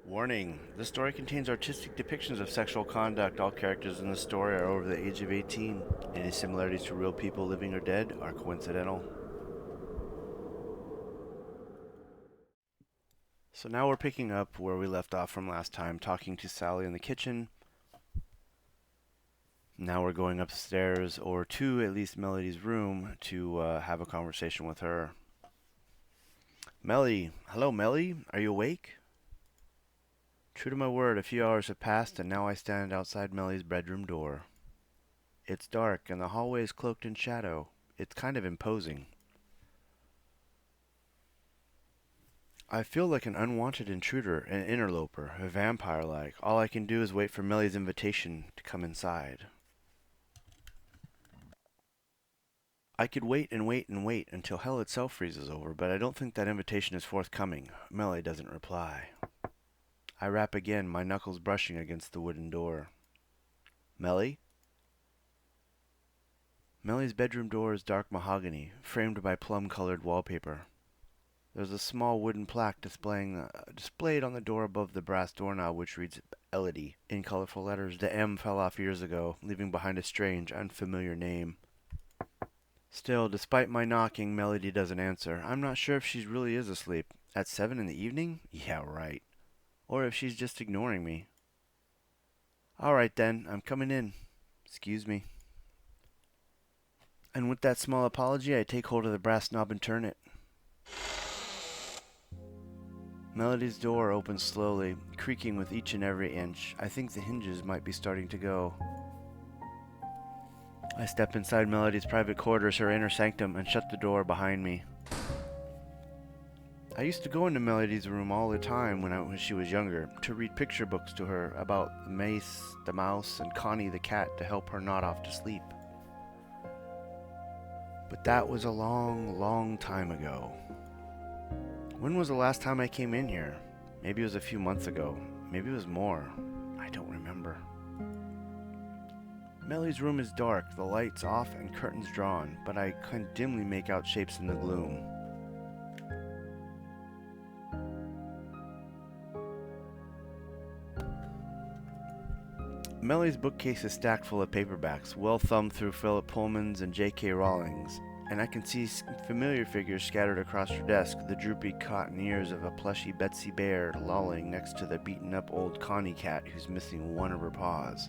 Warning: this story contains artistic depictions of sexual conduct. All characters in the story are over the age of 18. Any similarities to real people living or dead are coincidental. So now we're picking up where we left off from last time, talking to Sally in the kitchen. Now we're going upstairs, or to at least Melody's room, to have a conversation with her. Melody. Hello, Melody. Are you awake? True to my word, a few hours have passed, and now I stand outside Melody's bedroom door. It's dark, and the hallway is cloaked in shadow. It's kind of imposing. I feel like an unwanted intruder, an interloper, a vampire-like. All I can do is wait for Millie's invitation to come inside. I could wait and wait and wait until hell itself freezes over, but I don't think that invitation is forthcoming. Millie doesn't reply. I rap again, my knuckles brushing against the wooden door. Melly? Mellie's bedroom door is dark mahogany, framed by plum-colored wallpaper. There's a small wooden plaque displayed on the door above the brass doorknob, which reads Elodie in colorful letters. The M fell off years ago, leaving behind a strange, unfamiliar name. Still, despite my knocking, Melody doesn't answer. I'm not sure if she really is asleep. At 7 in the evening? Yeah, right. Or if she's just ignoring me. Alright then, I'm coming in. Excuse me. And with that small apology, I take hold of the brass knob and turn it. Melody's door opens slowly, creaking with each and every inch. I think the hinges might be starting to go. I step inside Melody's private quarters, her inner sanctum, and shut the door behind me. I used to go into Melody's room all the time when she was younger, to read picture books to her about Mace, the mouse, and Connie the cat to help her nod off to sleep. But that was a long, long time ago. When was the last time I came in here? Maybe it was a few months ago. Maybe it was more. I don't remember. Melody's room is dark, the lights off and curtains drawn, but I can dimly make out shapes in the gloom. Melody's bookcase is stacked full of paperbacks, well thumbed through Philip Pullman's and J.K. Rowling's, and I can see familiar figures scattered across her desk, the droopy cotton ears of a plushy Betsy Bear lolling next to the beaten-up old Connie cat who's missing one of her paws.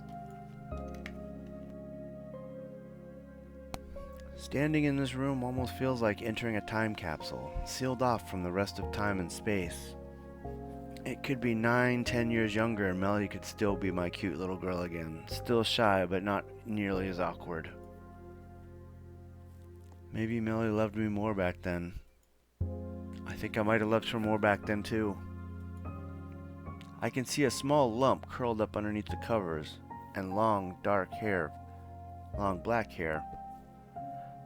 Standing in this room almost feels like entering a time capsule, sealed off from the rest of time and space. It could be 9, 10 years younger and Melody could still be my cute little girl again. Still shy, but not nearly as awkward. Maybe Melody loved me more back then. I think I might have loved her more back then too. I can see a small lump curled up underneath the covers, and long black hair,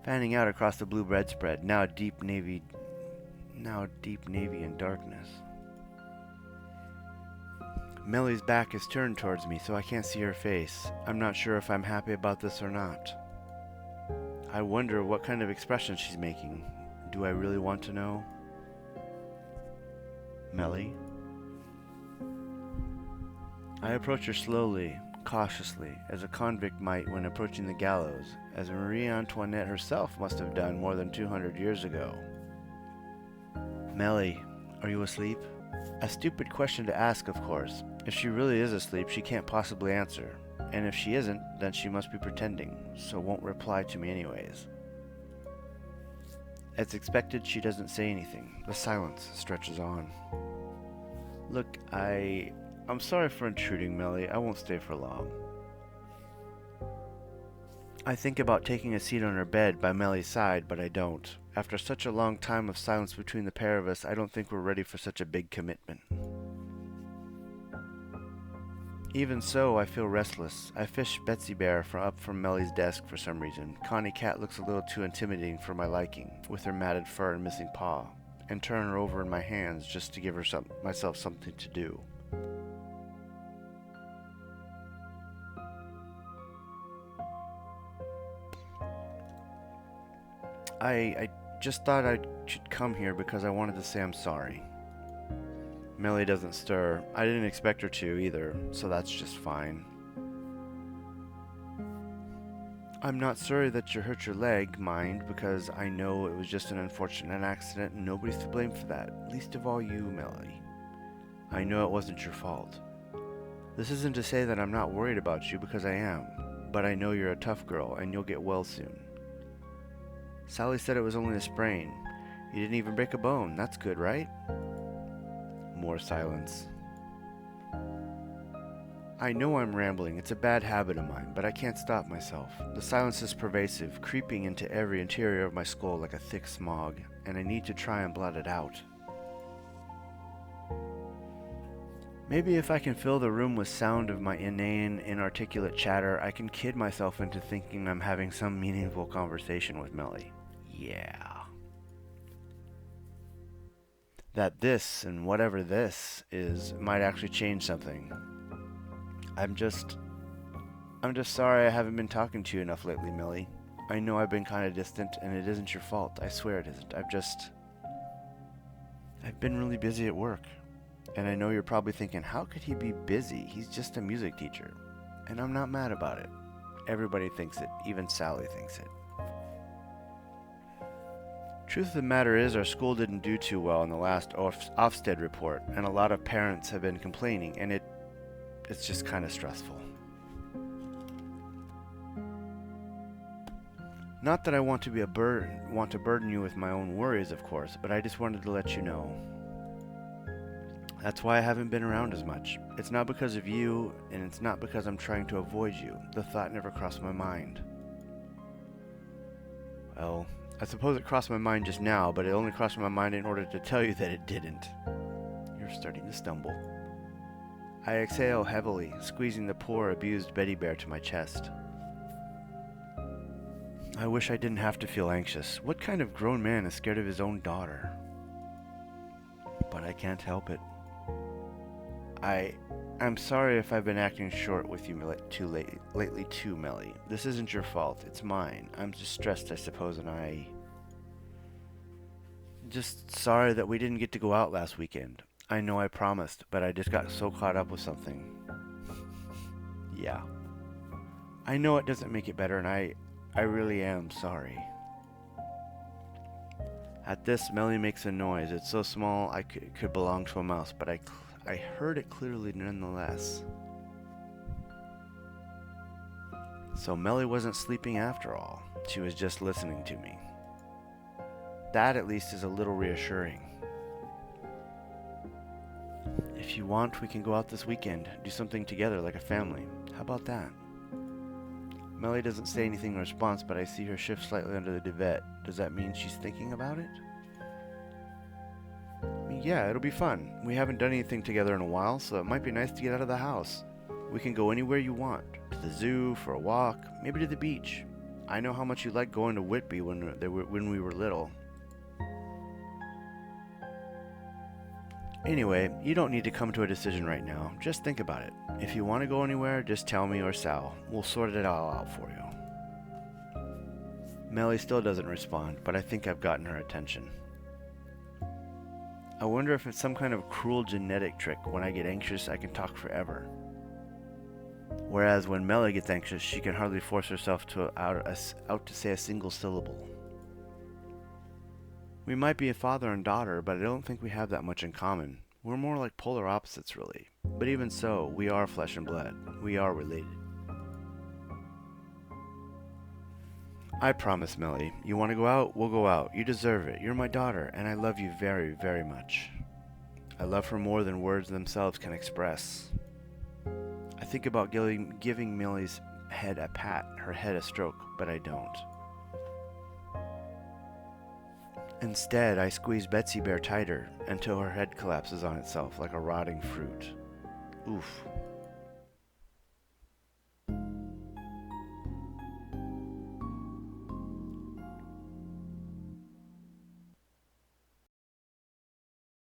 fanning out across the blue bedspread, now deep navy in darkness. Millie's back is turned towards me, so I can't see her face. I'm not sure if I'm happy about this or not. I wonder what kind of expression she's making. Do I really want to know? Mellie? I approach her slowly, cautiously, as a convict might when approaching the gallows, as Marie Antoinette herself must have done more than 200 years ago. Mellie, are you asleep? A stupid question to ask, of course. If she really is asleep, she can't possibly answer. And if she isn't, then she must be pretending, so won't reply to me anyways. As expected, she doesn't say anything. The silence stretches on. Look, I'm sorry for intruding, Mellie. I won't stay for long. I think about taking a seat on her bed by Mellie's side, but I don't. After such a long time of silence between the pair of us, I don't think we're ready for such a big commitment. Even so, I feel restless. I fish Betsy Bear up from Mellie's desk for some reason. Connie Cat looks a little too intimidating for my liking, with her matted fur and missing paw, and turn her over in my hands just to give myself something to do. I just thought I should come here because I wanted to say I'm sorry. Melly doesn't stir. I didn't expect her to either, so that's just fine. I'm not sorry that you hurt your leg, mind, because I know it was just an unfortunate accident and nobody's to blame for that, least of all you, Melly. I know it wasn't your fault. This isn't to say that I'm not worried about you, because I am, but I know you're a tough girl and you'll get well soon. Sally said it was only a sprain. You didn't even break a bone. That's good, right? More silence. I know I'm rambling. It's a bad habit of mine, but I can't stop myself. The silence is pervasive, creeping into every interior of my skull like a thick smog, and I need to try and blot it out. Maybe if I can fill the room with sound of my inane, inarticulate chatter, I can kid myself into thinking I'm having some meaningful conversation with Melly. Yeah. That this, and whatever this is, might actually change something. I'm just sorry I haven't been talking to you enough lately, Millie. I know I've been kind of distant, and it isn't your fault. I swear it isn't. I've been really busy at work. And I know you're probably thinking, how could he be busy? He's just a music teacher. And I'm not mad about it. Everybody thinks it. Even Sally thinks it. Truth of the matter is, our school didn't do too well in the last Ofsted report, and a lot of parents have been complaining, and it's just kind of stressful. Not that I want to burden you with my own worries, of course, but I just wanted to let you know. That's why I haven't been around as much. It's not because of you, and it's not because I'm trying to avoid you. The thought never crossed my mind. Well, I suppose it crossed my mind just now, but it only crossed my mind in order to tell you that it didn't. You're starting to stumble. I exhale heavily, squeezing the poor, abused Betty Bear to my chest. I wish I didn't have to feel anxious. What kind of grown man is scared of his own daughter? But I can't help it. I'm sorry if I've been acting short with you lately too, Melly. This isn't your fault. It's mine. I'm just stressed, I suppose, and just sorry that we didn't get to go out last weekend. I know I promised, but I just got so caught up with something. Yeah. I know it doesn't make it better, and I really am sorry. At this, Melly makes a noise. It's so small it could belong to a mouse, but I heard it clearly nonetheless. So Melly wasn't sleeping after all. She was just listening to me. That at least is a little reassuring. If you want, we can go out this weekend, do something together like a family. How about that? Melly doesn't say anything in response, but I see her shift slightly under the duvet. Does that mean she's thinking about it? Yeah, it'll be fun. We haven't done anything together in a while, so it might be nice to get out of the house. We can go anywhere you want. To the zoo, for a walk, maybe to the beach. I know how much you liked going to Whitby when we were little. Anyway, you don't need to come to a decision right now. Just think about it. If you want to go anywhere, just tell me or Sal. We'll sort it all out for you. Melly still doesn't respond, but I think I've gotten her attention. I wonder if it's some kind of cruel genetic trick. When I get anxious, I can talk forever. Whereas when Melly gets anxious, she can hardly force herself out to say a single syllable. We might be a father and daughter, but I don't think we have that much in common. We're more like polar opposites, really. But even so, we are flesh and blood. We are related. I promise, Melly. You want to go out? We'll go out. You deserve it. You're my daughter, and I love you very, very much. I love her more than words themselves can express. I think about giving Melly's head a pat, her head a stroke, but I don't. Instead, I squeeze Betsy Bear tighter until her head collapses on itself like a rotting fruit. Oof.